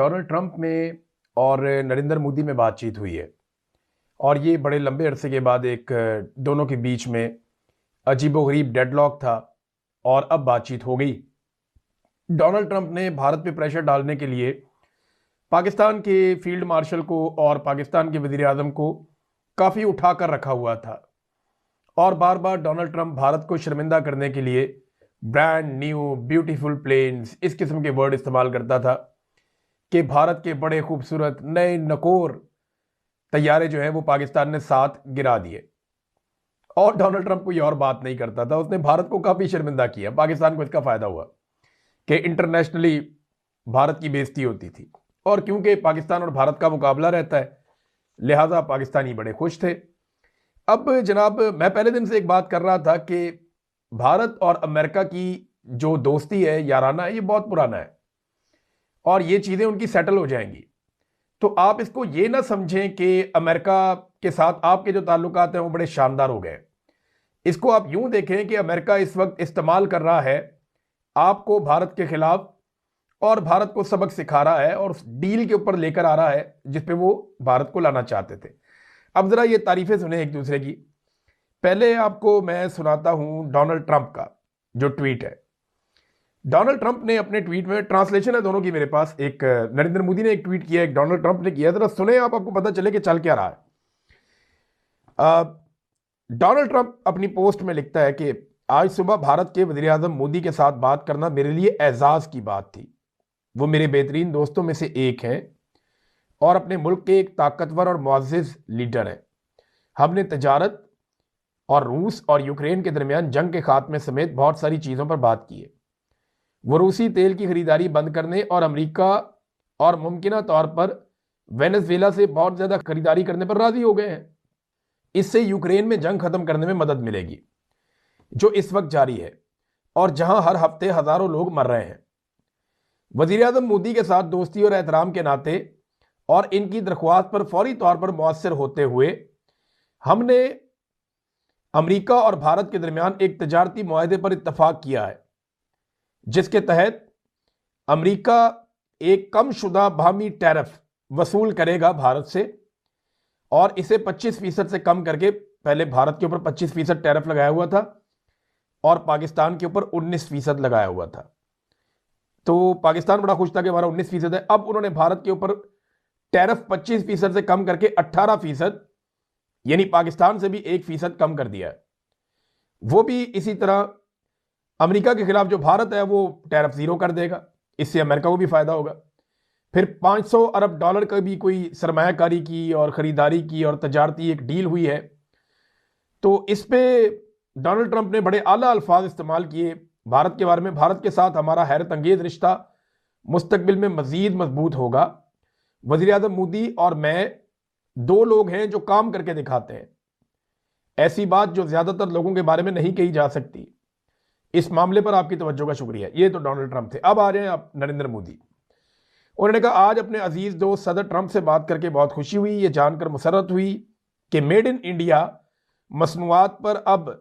Donald Trump में और नरेंद्र मोदी में बातचीत हुई है और ये बड़े लंबे अरसे के बाद एक दोनों के बीच में अजीबोगरीब डेडलॉक था और अब बातचीत हो गई। डोनाल्ड ट्रंप ने भारत पे प्रेशर डालने के लिए पाकिस्तान के फील्ड मार्शल को और पाकिस्तान के वजीर आजम को काफ़ी उठा कर रखा हुआ था और बार बार डोनाल्ड ट्रंप भारत को शर्मिंदा करने के लिए ब्रांड न्यू ब्यूटीफुल प्लेन्स इस किस्म के वर्ड इस्तेमाल करता था कि भारत के बड़े खूबसूरत नए नकोर तैयारे जो हैं वो पाकिस्तान ने साथ गिरा दिए। और डोनाल्ड ट्रंप कोई और बात नहीं करता था, उसने भारत को काफ़ी शर्मिंदा किया। पाकिस्तान को इसका फ़ायदा हुआ कि इंटरनेशनली भारत की बेइज्जती होती थी और क्योंकि पाकिस्तान और भारत का मुकाबला रहता है लिहाजा पाकिस्तानी बड़े खुश थे। अब जनाब, मैं पहले दिन से एक बात कर रहा था कि भारत और अमेरिका की जो दोस्ती है, याराना है, ये बहुत पुराना है और ये चीज़ें उनकी सेटल हो जाएंगी। तो आप इसको ये ना समझें कि अमेरिका के साथ आपके जो ताल्लुकात हैं वो बड़े शानदार हो गए। इसको आप यूं देखें कि अमेरिका इस वक्त इस्तेमाल कर रहा है आपको भारत के खिलाफ और भारत को सबक सिखा रहा है और डील के ऊपर लेकर आ रहा है जिस पे वो भारत को लाना चाहते थे। अब जरा ये तारीफें सुने एक दूसरे की। पहले आपको मैं सुनाता हूं डोनाल्ड ट्रंप का जो ट्वीट है। डोनाल्ड ट्रंप ने अपने ट्वीट में, ट्रांसलेशन है दोनों की मेरे पास, एक नरेंद्र मोदी ने एक ट्वीट किया, एक डोनाल्ड ट्रंप ने किया। जरा सुने आप, आपको पता चले कि चल क्या रहा है। डोनाल्ड ट्रंप अपनी पोस्ट में लिखता है कि आज सुबह भारत के वजीर आजम मोदी के साथ बात करना मेरे लिए एजाज की बात थी। वो मेरे बेहतरीन दोस्तों में से एक हैं और अपने मुल्क के एक ताकतवर और मुअज़्ज़िज़ लीडर हैं। हमने तजारत और रूस और यूक्रेन के दरमियान जंग के खात्मे समेत बहुत सारी चीज़ों पर बात की है। वो रूसी तेल की खरीदारी बंद करने और अमेरिका और मुमकिना तौर पर वेनेजुएला से बहुत ज़्यादा खरीदारी करने पर राजी हो गए हैं। इससे यूक्रेन में जंग खत्म करने में मदद मिलेगी जो इस वक्त जारी है और जहां हर हफ्ते हज़ारों लोग मर रहे हैं। वज़ीर आज़म मोदी के साथ दोस्ती और एहतराम के नाते और इनकी दरख्वास्त पर फौरी तौर पर मुअस्सर होते हुए हमने अमेरिका और भारत के दरमियान एक तजारती मुआहदे पर इत्तफाक किया है जिसके तहत अमेरिका एक कम शुदा बाहमी टैरिफ वसूल करेगा भारत से और इसे 25% से कम करके, पहले भारत के ऊपर 25% टैरिफ लगाया हुआ था और पाकिस्तान के ऊपर 19% लगाया हुआ था। तो पाकिस्तान बड़ा खुश था कि हमारा 19% है। अब उन्होंने भारत के ऊपर टैरिफ 25% से कम करके 18%, यानी पाकिस्तान से भी 1% कम कर दिया है। वो भी इसी तरह अमेरिका के खिलाफ जो भारत है वो टैरिफ जीरो कर देगा, इससे अमेरिका को भी फायदा होगा। फिर 500 अरब डॉलर का भी कोई सरमायाकारी की और खरीदारी की और तजारती एक डील हुई है। तो इस पे डोनाल्ड ट्रंप ने बड़े आला अल्फाज इस्तेमाल किए भारत के बारे में। भारत के साथ हमारा हैरत अंगेज रिश्ता मुस्तकबिल में मजीद मजबूत होगा। वज़ीर आज़म मोदी और मैं दो लोग हैं जो काम करके दिखाते हैं, ऐसी बात जो ज्यादातर लोगों के बारे में नहीं कही जा सकती। इस मामले पर आपकी तवज्जो का शुक्रिया। ये तो डोनाल्ड ट्रंप थे। अब आ रहे हैं आप नरेंद्र मोदी। उन्होंने कहा आज अपने अजीज दोस्त सदर ट्रंप से बात करके बहुत खुशी हुई। ये जानकर मुसर्रत हुई कि मेड इन इंडिया मसनूआत पर अब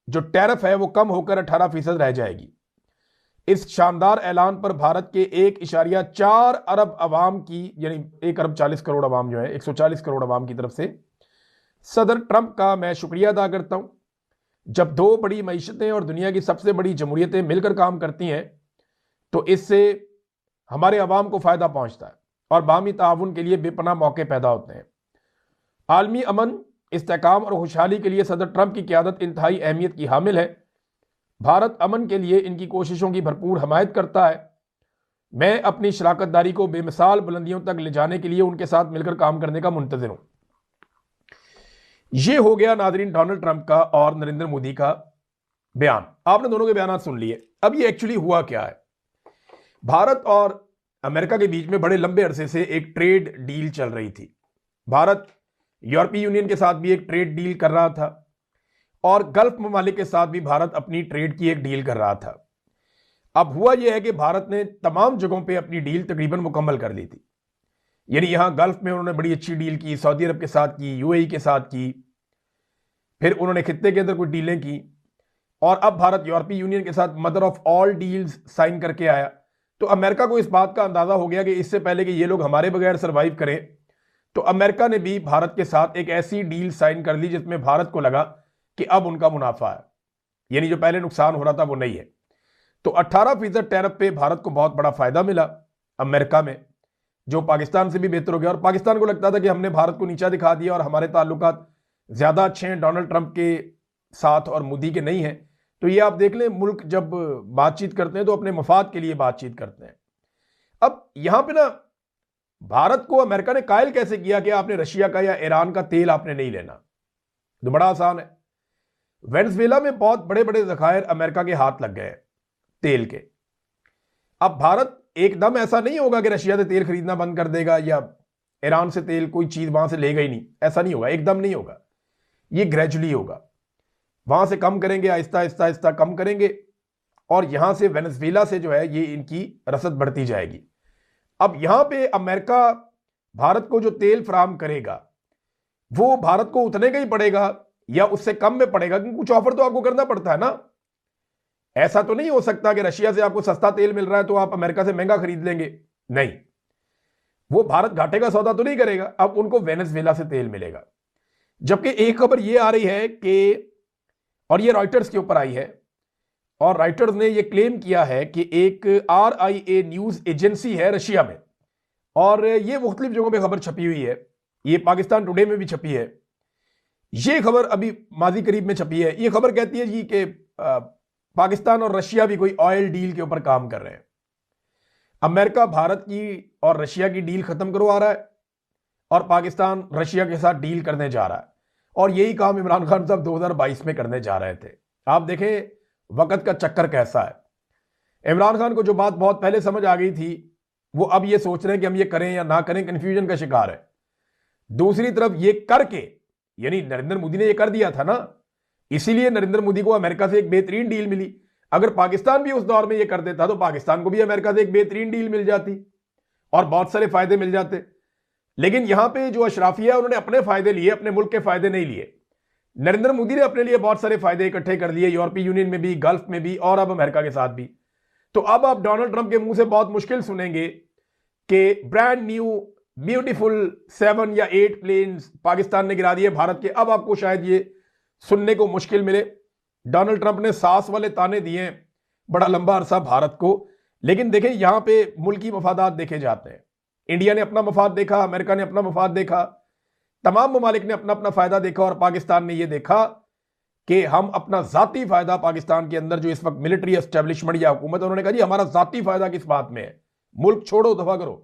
जो टैरिफ है वो कम होकर 18% रह जाएगी। इस शानदार ऐलान पर भारत के 1.4 अरब अवाम की, यानी 1 अरब 40 करोड़ अवाम जो है, 140 करोड़ अवाम की तरफ से सदर ट्रंप का मैं शुक्रिया अदा करता हूं। जब दो बड़ी मईशतें और दुनिया की सबसे बड़ी जमहूरियतें मिलकर काम करती हैं तो इससे हमारे अवाम को फ़ायदा पहुंचता है और बाहमी ताउन के लिए बेपनाह मौके पैदा होते हैं। आलमी अमन, इस्तेहकाम और खुशहाली के लिए सदर ट्रंप की क़यादत इंतहाई अहमियत की हामिल है। भारत अमन के लिए इनकी कोशिशों की भरपूर हमायत करता है। मैं अपनी शराकतदारी को बेमिसाल बुलंदियों तक ले जाने के लिए उनके साथ मिलकर काम करने का मुंतज़िर हूं। ये हो गया नाजरीन डोनाल्ड ट्रंप का और नरेंद्र मोदी का बयान। आपने दोनों के बयान सुन लिए। अब ये एक्चुअली हुआ क्या है। भारत और अमेरिका के बीच में बड़े लंबे अरसे से एक ट्रेड डील चल रही थी। भारत यूरोपीय यूनियन के साथ भी एक ट्रेड डील कर रहा था और गल्फ ममालिक के साथ भी भारत अपनी ट्रेड की एक डील कर रहा था। अब हुआ यह है कि भारत ने तमाम जगहों पे अपनी डील तकरीबन मुकम्मल कर ली थी। यानी यहां गल्फ में उन्होंने बड़ी अच्छी डील की, सऊदी अरब के साथ की, यूएई के साथ की, फिर उन्होंने खित्ते के अंदर कुछ डीलें की और अब भारत यूरोपीय यूनियन के साथ mother of all deals sign करके आया। तो अमेरिका को इस बात का अंदाजा हो गया कि इससे पहले कि ये लोग हमारे बगैर सरवाइव करें, तो अमेरिका ने भी भारत के साथ एक ऐसी डील साइन कर ली जिसमें भारत को लगा कि अब उनका मुनाफा है, यानी जो पहले नुकसान हो रहा था वो नहीं है। तो 18% टैरिफ पे भारत को बहुत बड़ा फायदा मिला अमेरिका में, जो पाकिस्तान से भी बेहतर हो गया। और पाकिस्तान को लगता था कि हमने भारत को नीचा दिखा दिया और हमारे ताल्लुकात ज्यादा अच्छे हैं डोनाल्ड ट्रंप के साथ और मोदी के नहीं हैं। तो ये आप देख लें, मुल्क जब बातचीत करते हैं तो अपने मफाद के लिए बातचीत करते हैं। अब यहां पे ना भारत को अमेरिका ने कायल कैसे किया कि आपने रशिया का या ईरान का तेल आपने नहीं लेना? तो बड़ा आसान है। वेनेजुएला में बहुत बड़े बड़े जखायर अमेरिका के हाथ लग गए तेल के। अब भारत एकदम ऐसा नहीं होगा कि रशिया से तेल खरीदना बंद कर देगा या ईरान से तेल कोई चीज वहां से लेगा ही नहीं, ऐसा नहीं होगा, एकदम नहीं होगा। ये ग्रेजुअली होगा, वहां से कम करेंगे, आहिस्ता आहिस्ता आहिस्ता कम करेंगे और यहां से वेनेजुएला से जो है ये इनकी रसद बढ़ती जाएगी। अब यहां पे अमेरिका भारत को जो तेल फराम करेगा वो भारत को उतने का ही पड़ेगा या उससे कम में पड़ेगा, क्योंकि कुछ ऑफर तो आपको करना पड़ता है ना। ऐसा तो नहीं हो सकता कि रशिया से आपको सस्ता तेल मिल रहा है तो आप अमेरिका से महंगा खरीद लेंगे, नहीं, वो भारत घाटे का सौदा तो नहीं करेगा। अब उनको वेनेजुएला से तेल मिलेगा। जबकि एक खबर ये आ रही है कि, और ये रॉयटर्स के ऊपर आई है, और रॉयटर्स ने ये क्लेम किया है कि एक RIA न्यूज एजेंसी है रशिया में, और ये मुख्तलिफ जगहों पे खबर छपी हुई है, ये पाकिस्तान टुडे में भी छपी है, ये खबर अभी माजी करीब में छपी है। ये खबर कहती है जी कि पाकिस्तान और रशिया भी कोई ऑयल डील के ऊपर काम कर रहे हैं। अमेरिका भारत की और रशिया की डील खत्म करवा रहा है और पाकिस्तान रशिया के साथ डील करने जा रहा है, और यही काम इमरान खान साहब 2022 में करने जा रहे थे। आप देखें वक्त का चक्कर कैसा है। इमरान खान को जो बात बहुत पहले समझ आ गई थी वो अब ये सोच रहे हैं कि हम ये करें या ना करें, कंफ्यूजन का शिकार है। दूसरी तरफ ये करके, यानी नरेंद्र मोदी ने ये कर दिया था ना, इसीलिए नरेंद्र मोदी को अमेरिका से एक बेहतरीन डील मिली। अगर पाकिस्तान भी उस दौर में ये कर देता तो पाकिस्तान को भी अमेरिका से एक बेहतरीन डील मिल जाती और बहुत सारे फायदे मिल जाते। लेकिन यहां पे जो अशराफिया उन्होंने अपने फायदे लिए, अपने मुल्क के फायदे नहीं लिए। नरेंद्र मोदी ने अपने लिए बहुत सारे फायदे इकट्ठे कर लिए, यूरोपीय यूनियन में भी, गल्फ में भी, और अब अमेरिका के साथ भी। तो अब आप डोनाल्ड ट्रंप के मुंह से बहुत मुश्किल सुनेंगे कि ब्रांड न्यू ब्यूटीफुल 7 या 8 प्लेन्स पाकिस्तान ने गिरा दिए भारत के। अब आपको शायद ये सुनने को मुश्किल मिले। डोनाल्ड ट्रंप ने सास वाले ताने दिए बड़ा लंबा अरसा भारत को, लेकिन देखें यहां पे मुल्की मफादात देखे जाते हैं। इंडिया ने अपना मफाद देखा, अमेरिका ने अपना मफाद देखा, तमाम ममालिक ने अपना अपना फायदा देखा, और पाकिस्तान ने यह देखा कि हम अपना जाती फायदा, पाकिस्तान के अंदर जो इस वक्त मिलिट्री एस्टेब्लिशमेंट या हुकूमत, उन्होंने कहा जी हमारा जाती फायदा किस बात में है, मुल्क छोड़ो, दफा करो,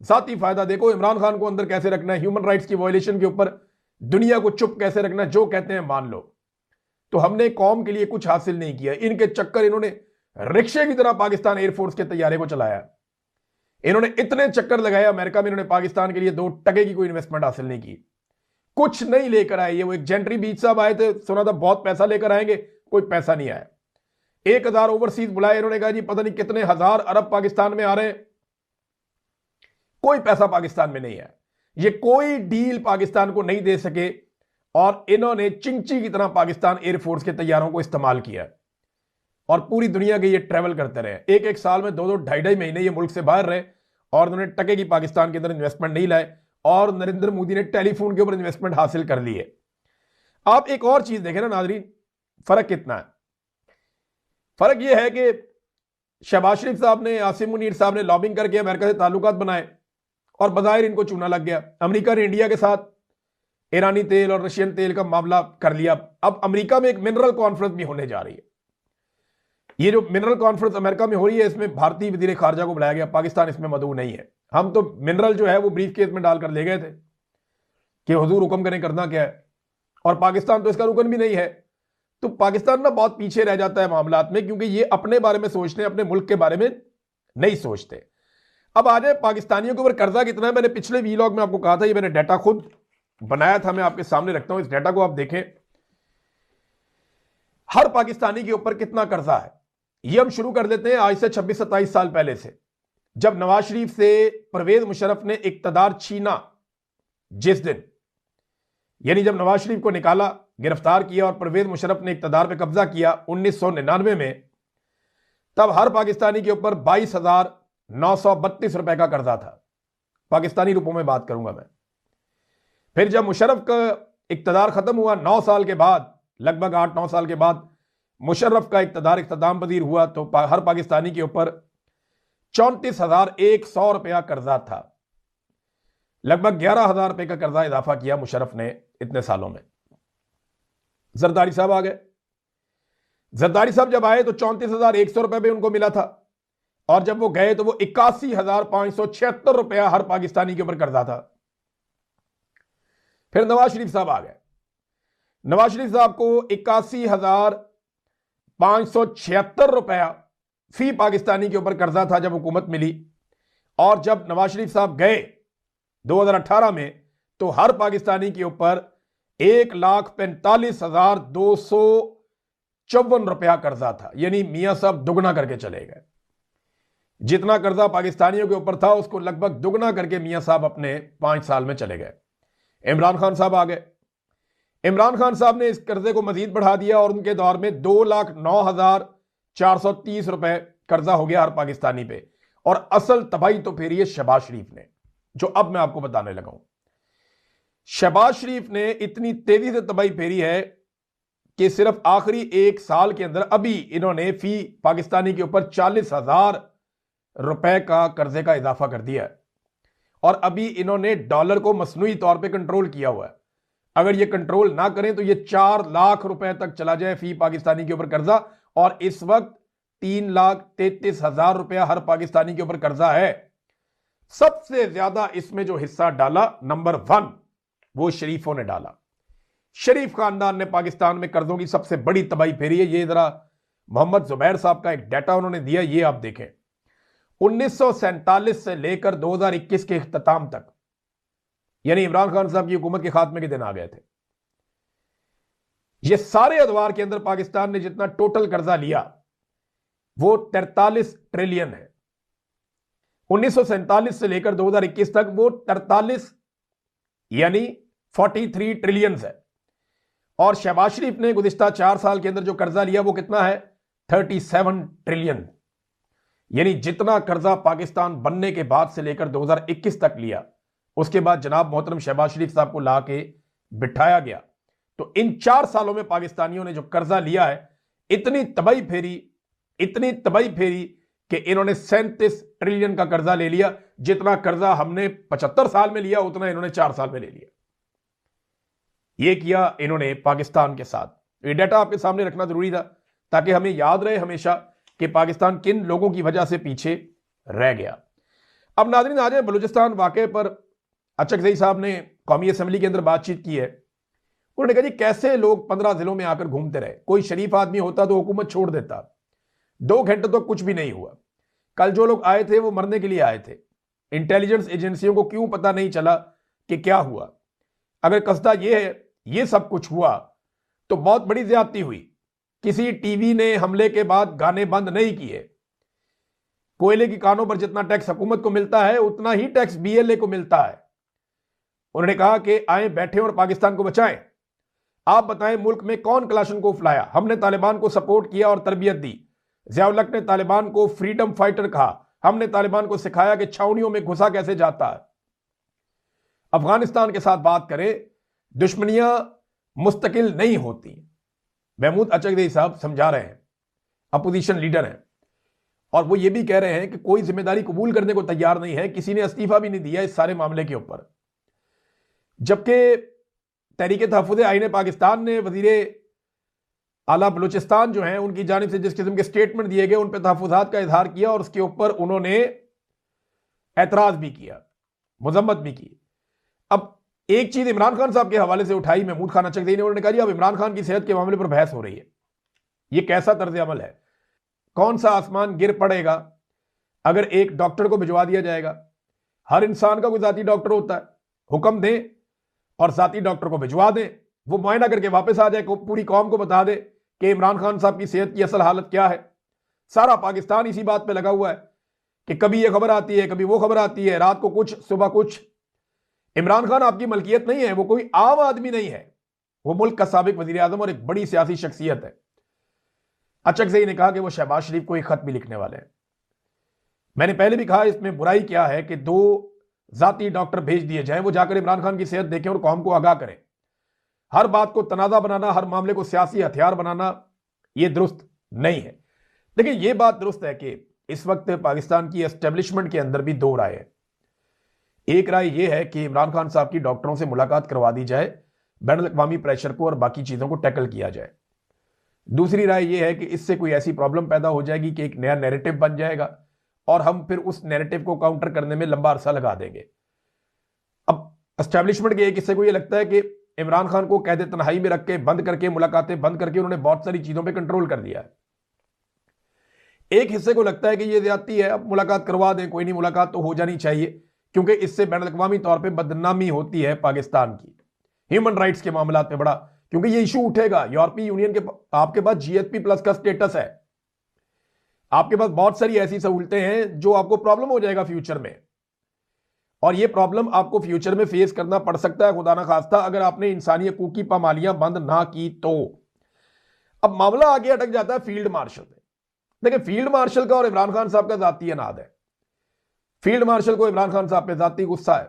जाती फायदा देखो, इमरान खान को अंदर कैसे रखना है, ह्यूमन राइट्स की वायलेशन के ऊपर दुनिया को चुप कैसे रखना है, जो कहते हैं मान लो। तो हमने कौम के लिए कुछ हासिल नहीं किया। इनके चक्कर, इन्होंने रिक्शे की तरह पाकिस्तान एयरफोर्स के तैयारे को चलाया, इन्होंने इतने चक्कर लगाए अमेरिका में, इन्होंने पाकिस्तान के लिए 2 टके की कोई इन्वेस्टमेंट हासिल नहीं की, कुछ नहीं लेकर आए। ये वो एक जेंट्री बीच साहब आए थे, सुना था बहुत पैसा लेकर आएंगे, कोई पैसा नहीं आया। 1000 ओवरसीज बुलाए, इन्होंने कहा जी पता नहीं कितने हजार अरब पाकिस्तान में आ रहे हैं, कोई पैसा पाकिस्तान में नहीं है। ये कोई डील पाकिस्तान को नहीं दे सके, और इन्होंने चिंची की तरह पाकिस्तान एयरफोर्स के तैयारों को इस्तेमाल किया और पूरी दुनिया के ये ट्रेवल करते रहे। एक साल में 2-2, 2.5 महीने ये मुल्क से बाहर रहे, और उन्होंने टके की पाकिस्तान के अंदर इन्वेस्टमेंट नहीं लाए, और नरेंद्र मोदी ने टेलीफोन के ऊपर इन्वेस्टमेंट हासिल कर ली है। आप एक और चीज देखें ना नाजरीन, फर्क कितना है। फर्क यह है कि शहबाज शरीफ साहब ने, आसिम मुनीर साहब ने लॉबिंग करके अमेरिका से ताल्लुकात बनाए और बज़ाहिर इनको चूना लग गया। अमेरिका ने इंडिया के साथ ईरानी तेल और रशियन तेल का मामला कर लिया। अब अमेरिका में एक मिनरल कॉन्फ्रेंस भी होने जा रही है। ये जो मिनरल कॉन्फ्रेंस अमेरिका में हो रही है, इसमें भारतीय वजीर खारजा को बुलाया गया, पाकिस्तान इसमें मदऊ नहीं है। हम तो मिनरल जो है वो ब्रीफ केस में डालकर ले गए थे कि हुजूर हुक्म करें, करना क्या है, और पाकिस्तान तो इसका रुकन भी नहीं है। तो पाकिस्तान ना बहुत पीछे रह जाता है मामलात में, क्योंकि ये अपने बारे में सोचते हैं, अपने मुल्क के बारे में नहीं सोचते। अब आ जाए पाकिस्तानियों के ऊपर कर्जा कितना है। मैंने पिछले वीलॉग में आपको कहा था, ये मैंने डाटा खुद बनाया था, मैं आपके सामने रखता हूं, इस डाटा को आप देखें। हर पाकिस्तानी के ऊपर कितना कर्जा है, ये हम शुरू कर देते हैं आज से 26-27 साल पहले से, जब नवाज शरीफ से परवेज मुशर्रफ ने इक्तदार छीना। जिस दिन, यानी जब नवाज शरीफ को निकाला, गिरफ्तार किया और परवेज मुशर्रफ ने इक्तदार पे कब्जा किया 1999 में, तब हर पाकिस्तानी के ऊपर 22,000 932 रुपए का कर्जा था, पाकिस्तानी रुपयों में बात करूंगा मैं। फिर जब मुशर्रफ का इक्तदार खत्म हुआ 9 साल के बाद, लगभग 8-9 साल के बाद मुशर्रफ का इक्तदार इख्तिताम पजीर हुआ, तो हर पाकिस्तानी के ऊपर 34,100 रुपया कर्जा था। लगभग 11,000 रुपए का कर्जा इजाफा किया मुशर्रफ ने इतने सालों में। जरदारी साहब आ गए। जरदारी साहब जब आए तो 34,100 रुपए भी उनको मिला था, और जब वो गए तो वो 81,576 रुपया हर पाकिस्तानी के ऊपर कर्जा था। फिर नवाज शरीफ साहब आ गए। नवाज शरीफ साहब को 81,576 रुपया फी पाकिस्तानी के ऊपर कर्जा था जब हुकूमत मिली, और जब नवाज शरीफ साहब गए 2018 में तो हर पाकिस्तानी के ऊपर 1,45,254 रुपया कर्जा था। यानी मियां साहब दुगना करके चले गए। जितना कर्जा पाकिस्तानियों के ऊपर था उसको लगभग दुगना करके मियां साहब अपने 5 साल में चले गए। इमरान खान साहब आ गए। इमरान खान साहब ने इस कर्जे को मजीद बढ़ा दिया और उनके दौर में 2,09,430 रुपए कर्जा हो गया हर पाकिस्तानी पे। और असल तबाही तो फेरी है शहबाज शरीफ ने, जो अब मैं आपको बताने लगा हूं। शहबाज शरीफ ने इतनी तेजी से तबाही फेरी है कि सिर्फ आखिरी 1 साल के अंदर अभी इन्होंने फी पाकिस्तानी के ऊपर 40,000 रुपए का कर्जे का इजाफा कर दिया है। और अभी इन्होंने डॉलर को मसनूई तौर पे कंट्रोल किया हुआ है। अगर ये कंट्रोल ना करें तो ये 4 लाख रुपए तक चला जाए फी पाकिस्तानी के ऊपर कर्जा, और इस वक्त 3,33,000 रुपया हर पाकिस्तानी के ऊपर कर्जा है। सबसे ज्यादा इसमें जो हिस्सा डाला, नंबर 1, वो शरीफों ने डाला। शरीफ खानदान ने पाकिस्तान में कर्जों की सबसे बड़ी तबाही फेरी है। ये जरा मोहम्मद जुबैर साहब का एक डाटा उन्होंने दिया, ये आप देखें। 1947 से लेकर 2021 के इख्तिताम तक, यानी इमरान खान साहब की हुकूमत के खात्मे के दिन आ गए थे, ये सारे अदवार के अंदर पाकिस्तान ने जितना टोटल कर्जा लिया वो 43 ट्रिलियन है। 1947 से लेकर 2021 तक वो 43 यानी 43 ट्रिलियन है। और शहबाज शरीफ ने गुज़िश्ता 4 साल के अंदर जो कर्जा लिया वो कितना है? 37 ट्रिलियन। यानी जितना कर्जा पाकिस्तान बनने के बाद से लेकर 2021 तक लिया, उसके बाद जनाब मोहतरम शहबाज शरीफ साहब को ला के बिठाया गया। तो इन 4 सालों में पाकिस्तानियों ने जो कर्जा लिया है, इतनी तबाही फेरी कि इन्होंने 37 ट्रिलियन का कर्जा ले लिया। जितना कर्जा हमने 75 साल में लिया उतना इन्होंने 4 साल में ले लिया। यह किया इन्होंने पाकिस्तान के साथ। ये डाटा आपके सामने रखना जरूरी था ताकि हमें याद रहे हमेशा कि पाकिस्तान किन लोगों की वजह से पीछे रह गया। अब नाज़रीन आ जाए बलूचिस्तान वाकये पर। अचकज़ई साहब ने कौमी असम्बली के अंदर बातचीत की है। उन्होंने कहा जी कैसे लोग 15 जिलों में आकर घूमते रहे, कोई शरीफ आदमी होता तो हुकूमत छोड़ देता। 2 घंटे तो कुछ भी नहीं हुआ। कल जो लोग आए थे वो मरने के लिए आए थे। इंटेलिजेंस एजेंसियों को क्यों पता नहीं चला कि क्या हुआ? अगर कस्दा ये है, ये सब कुछ हुआ तो बहुत बड़ी ज्यादती हुई। किसी टीवी ने हमले के बाद गाने बंद नहीं किए। कोयले की कानों पर जितना टैक्स हुकूमत को मिलता है उतना ही टैक्स BLA को मिलता है। उन्होंने कहा कि आए बैठे और पाकिस्तान को बचाएं। आप बताएं मुल्क में कौन कलाशनकोफ लाया? हमने तालिबान को सपोर्ट किया और तरबियत दी। ज़िया-उल-हक ने तालिबान को फ्रीडम फाइटर कहा। हमने तालिबान को सिखाया कि छावनियों में घुसा कैसे जाता है। अफगानिस्तान के साथ बात करें, दुश्मनियां मुस्तकिल नहीं होती। महमूद अचकज़ई साहब समझा रहे हैं, अपोजिशन लीडर हैं, और वो ये भी कह रहे हैं कि कोई जिम्मेदारी कबूल करने को तैयार नहीं है। किसी ने इस्तीफा भी नहीं दिया इस सारे मामले के ऊपर। जबकि तहरीक तहफ़्फ़ुज़ आईन पाकिस्तान ने वज़ीर आला बलूचिस्तान जो हैं उनकी जानिब से जिस किस्म के स्टेटमेंट दिए गए उन पर तहफ़्फ़ुज़ात का इजहार किया और उसके ऊपर उन्होंने एतराज़ भी किया, मजम्मत भी की। अब एक चीज इमरान खान साहब के हवाले से उठाई महमूद खान अचकज़ई ने। उन्होंने कहा जी अब इमरान खान की सेहत के मामले पर बहस हो रही है। ये कैसा तर्ज अमल है? कौन सा आसमान गिर पड़ेगा अगर एक डॉक्टर को भिजवा दिया जाएगा? हर इंसान का कोई जाती डॉक्टर होता है। हुक्म दें और जाती डॉक्टर को भिजवा दें, वो मुआयना करके वापस आ जाए, पूरी कौम को बता दे कि इमरान खान साहब की सेहत की असल हालत क्या है। सारा पाकिस्तान इसी बात पे लगा हुआ है कि कभी ये खबर आती है, कभी वो खबर आती है, रात को कुछ सुबह कुछ। इमरान खान आपकी मलकियत नहीं है, वो कोई आम आदमी नहीं है, वो मुल्क का साबिक वजीर आजम और एक बड़ी सियासी शख्सियत है। अचकज़ई ने कहा कि वो शहबाज शरीफ को एक खत भी लिखने वाले हैं। मैंने पहले भी कहा इसमें बुराई क्या है कि 2 जाती डॉक्टर भेज दिए जाएं, वो जाकर इमरान खान की सेहत देखें और कौम को आगाह करें। हर बात को तनाजा बनाना, हर मामले को सियासी हथियार बनाना, यह दुरुस्त नहीं है। देखिए यह बात दुरुस्त है कि इस वक्त पाकिस्तान की एस्टेब्लिशमेंट के अंदर भी 2 राय है। एक राय यह है कि इमरान खान साहब की डॉक्टरों से मुलाकात करवा दी जाए, बैनुल अक़वामी प्रेशर को और बाकी चीजों को टैकल किया जाए। दूसरी राय यह है कि इससे कोई ऐसी प्रॉब्लम पैदा हो जाएगी कि एक नया नैरेटिव बन जाएगा और हम फिर उस नैरेटिव को काउंटर करने में लंबा अरसा लगा देंगे। अब एस्टैब्लिशमेंट के एक हिस्से को यह लगता है कि इमरान खान को कैद तन्हाई में रख के, बंद करके, मुलाकातें बंद करके उन्होंने बहुत सारी चीजों पर कंट्रोल कर दिया है। एक हिस्से को लगता है कि यह ज्यादती है, अब मुलाकात करवा दें, कोई नहीं, मुलाकात तो हो जानी चाहिए, क्योंकि इससे बैनुल अक़वामी तौर पर बदनामी होती है पाकिस्तान की ह्यूमन राइट्स के मामला में बड़ा, क्योंकि ये इशू उठेगा। यूरोपीय यूनियन के आपके पास जीएसपी प्लस का स्टेटस है, आपके पास बहुत सारी ऐसी सहूलतें हैं जो आपको प्रॉब्लम हो जाएगा फ्यूचर में, और ये प्रॉब्लम आपको फ्यूचर में फेस करना पड़ सकता है खुदा ना खास्ता अगर आपने इंसानी हकूक की पामालियां बंद ना की तो। अब मामला आगे अटक जाता है फील्ड मार्शल में। देखिए फील्ड मार्शल का और इमरान खान साहब का जाती अनाद है। फील्ड मार्शल को इमरान खान साहब पे जाती गुस्सा है,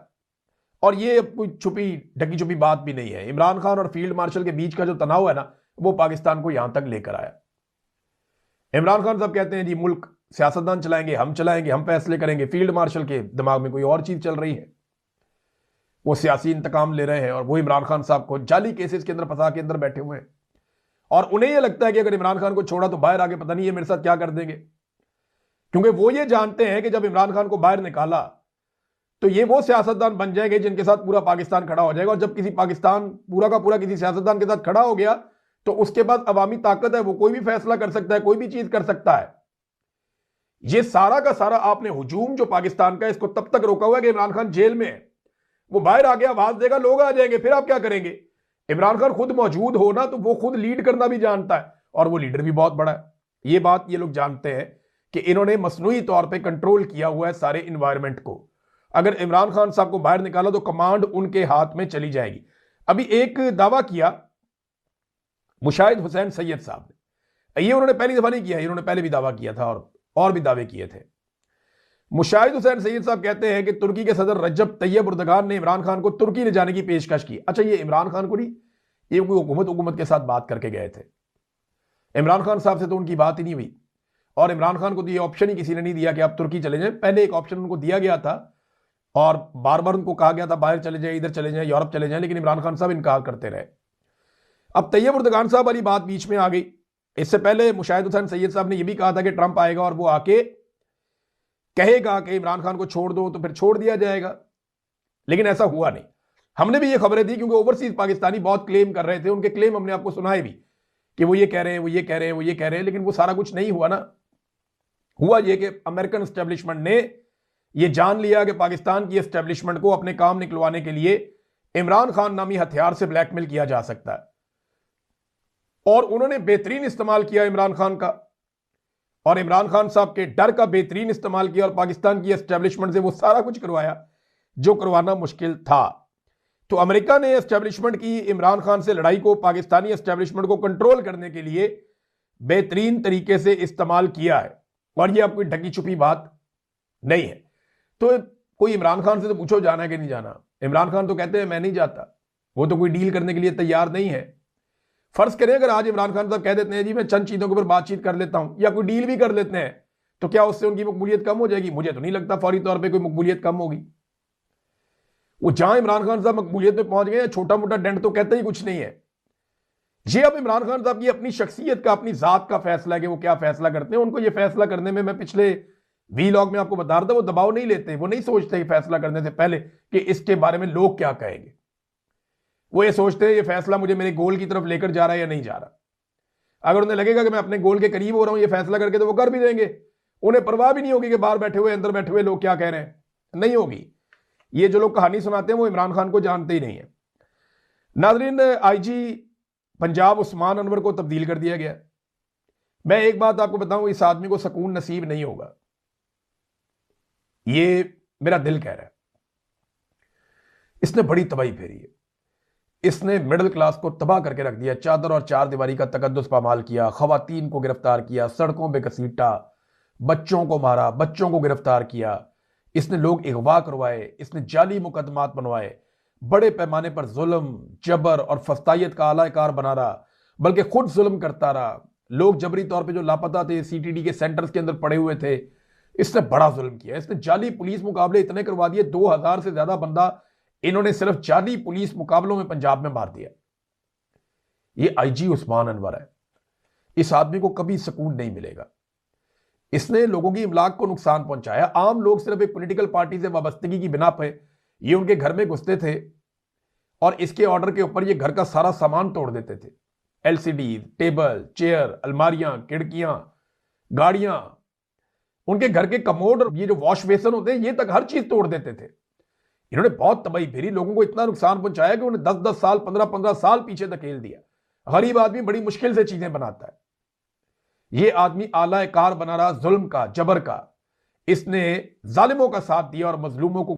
और ये कोई छुपी ढकी छुपी बात भी नहीं है। इमरान खान और फील्ड मार्शल के बीच का जो तनाव है ना, वो पाकिस्तान को यहां तक लेकर आया। इमरान खान साहब कहते हैं जी मुल्क सियासतदान चलाएंगे, हम चलाएंगे, हम फैसले करेंगे। फील्ड मार्शल के दिमाग में कोई और चीज चल रही है, वो सियासी इंतकाम ले रहे हैं, और वो इमरान खान साहब को जाली केसेस के अंदर फंसा के अंदर बैठे हुए हैं। और उन्हें यह लगता है कि अगर इमरान खान को छोड़ा तो बाहर आके पता नहीं ये मेरे साथ क्या कर देंगे, क्योंकि वो ये जानते हैं कि जब इमरान खान को बाहर निकाला तो ये वो सियासतदान बन जाएंगे जिनके साथ पूरा पाकिस्तान खड़ा हो जाएगा। और जब किसी पाकिस्तान पूरा का पूरा किसी सियासतदान के साथ खड़ा हो गया तो उसके बाद अवामी ताकत है, वो कोई भी फैसला कर सकता है, कोई भी चीज कर सकता है। ये सारा का सारा आपने हुजूम जो पाकिस्तान का, इसको तब तक रोका हुआ है कि इमरान खान जेल में है, वो बाहर आ गया, आवाज देगा, लोग आ जाएंगे, फिर आप क्या करेंगे। इमरान खान खुद मौजूद हो ना, तो वो खुद लीड करना भी जानता है, और वो लीडर भी बहुत बड़ा है। ये बात ये लोग जानते हैं कि इन्होंने मसनूई तौर पर कंट्रोल किया हुआ है सारे इन्वायरमेंट को। अगर इमरान खान साहब को बाहर निकाला तो कमांड उनके हाथ में चली जाएगी। अभी एक दावा किया मुशाहिद हुसैन सैयद साहब ने, ये उन्होंने पहली दफा नहीं किया, इन्होंने पहले भी दावा किया था और भी दावे किए थे। मुशाहिद हुसैन सैयद साहब कहते हैं कि तुर्की के सदर रजब तैयब उर्दगान ने इमरान खान को तुर्की ले जाने की पेशकश की। अच्छा, ये इमरान खान को नहीं, ये कोई हुकूमत के साथ बात करके गए थे। इमरान खान साहब से तो उनकी बात ही नहीं हुई, और इमरान खान को तो ये ऑप्शन ही किसी ने नहीं दिया कि आप तुर्की चले जाएं। पहले एक ऑप्शन उनको दिया गया था और बार बार उनको कहा गया था बाहर चले जाएं, इधर चले जाएं, यूरोप चले जाएं, लेकिन इमरान खान साहब इनकार करते रहे। अब तैयब उर्दगान साहब वाली बात बीच में आ गई। इससे पहले मुशाहिद हुसैन सैयद साहब ने यह भी कहा था कि ट्रंप आएगा और वो आके कहेगा कि इमरान खान को छोड़ दो, तो फिर छोड़ दिया जाएगा, लेकिन ऐसा हुआ नहीं। हमने भी ये खबरें दी क्योंकि ओवरसीज पाकिस्तानी बहुत क्लेम कर रहे थे, उनके क्लेम हमने आपको सुनाए भी कि वो ये कह रहे हैं, वो ये कह रहे हैं, वो ये कह रहे हैं, लेकिन वो सारा कुछ नहीं हुआ ना। हुआ ये कि अमेरिकन एस्टेब्लिशमेंट ने ये जान लिया कि पाकिस्तान की एस्टेब्लिशमेंट को अपने काम निकलवाने के लिए इमरान खान नामी हथियार से ब्लैकमेल किया जा सकता है, और उन्होंने बेहतरीन इस्तेमाल किया इमरान खान का, और इमरान खान साहब के डर का बेहतरीन इस्तेमाल किया, और पाकिस्तान की एस्टेब्लिशमेंट से वो सारा कुछ करवाया जो करवाना मुश्किल था। तो अमेरिका ने एस्टेब्लिशमेंट की इमरान खान से लड़ाई को पाकिस्तानी एस्टेब्लिशमेंट को कंट्रोल करने के लिए बेहतरीन तरीके से इस्तेमाल किया है, और ये अब कोई ढकी छुपी बात नहीं है। तो कोई इमरान खान से तो पूछो जाना है कि नहीं जाना। इमरान खान तो कहते हैं मैं नहीं जाता, वो तो कोई डील करने के लिए तैयार नहीं है। फर्ज करें अगर आज इमरान खान साहब कह देते हैं जी मैं चंद चीजों के ऊपर बातचीत कर लेता हूं, या कोई डील भी कर लेते हैं, तो क्या उससे उनकी मकबूलियत कम हो जाएगी? मुझे तो नहीं लगता फौरी तौर पर कोई मकबूलियत कम होगी। वो जहां इमरान खान साहब मकबूलियत में पहुंच गए, छोटा मोटा डेंट तो कहते ही कुछ नहीं है। ये अब इमरान खान साहब की अपनी शख्सियत का, अपनी जात का फैसला है कि वो क्या फैसला करते हैं। उनको ये फैसला करने में, मैं पिछले वीलॉग में आपको बता रहा था, वो दबाव नहीं लेते, वो नहीं सोचते फैसला करने से पहले कि इसके बारे में लोग क्या कहेंगे। वो ये सोचते हैं ये फैसला मुझे मेरे गोल की तरफ लेकर जा रहा है या नहीं जा रहा। अगर उन्हें लगेगा कि मैं अपने गोल के करीब हो रहा हूं ये फैसला करके, तो वो कर भी देंगे। उन्हें परवाह भी नहीं होगी कि बाहर बैठे हुए, अंदर बैठे हुए लोग क्या कह रहे हैं, नहीं होगी। ये जो लोग कहानी सुनाते हैं वो इमरान खान को जानते ही नहीं है। नाजरीन, आईजी पंजाब उस्मान अनवर को तब्दील कर दिया गया। मैं एक बात आपको बताऊं, इस आदमी को सुकून नसीब नहीं होगा, ये मेरा दिल कह रहा है। इसने बड़ी तबाही फेरी है, इसने मिडिल क्लास को तबाह करके रख दिया। चादर और चार दीवारी का तकद्दुस पामाल किया, खवातीन को गिरफ्तार किया, सड़कों पे घसीटा, बच्चों को मारा, बच्चों को गिरफ्तार किया, इसने लोग अगवा करवाए, इसने जाली मुकदमात बनवाए, बड़े पैमाने पर जुल्म, जबर और फस्तायत का आलाकार बना रहा, बल्कि खुद जुल्म करता रहा। लोग जबरी तौर पे जो लापता थे, सीटीडी के सेंटर्स के अंदर पड़े हुए थे, इसने बड़ा जुल्म किया। इसने जाली पुलिस मुकाबले इतने करवा दिए, 2000 से ज्यादा बंदा इन्होंने सिर्फ जाली पुलिस मुकाबलों में पंजाब में मार दिया। ये आईजी उस्मान अनवर है। इस आदमी को कभी सुकून नहीं मिलेगा। इसने लोगों की इमलाक को नुकसान पहुंचाया। आम लोग सिर्फ एक पॉलिटिकल पार्टी से वाबस्तगी की बिना पे ये उनके घर में घुसते थे और इसके ऑर्डर के ऊपर ये घर का सारा सामान तोड़ देते थे। एलसीडी, टेबल, चेयर, अलमारियां, खिड़कियां, गाड़ियां, उनके घर के कमोड और ये जो वॉश बेसन होते हैं, ये तक हर चीज तोड़ देते थे। इन्होंने बहुत तबाही फेरी, लोगों को इतना नुकसान पहुंचाया कि उन्हें 10-10 साल, 15-15 साल पीछे धकेल दिया। गरीब आदमी बड़ी मुश्किल से चीजें बनाता है। ये आदमी आला कार बना रहा जुल्म का, जबर का। इसने जालिमों का साथ दिया और मजलूमों को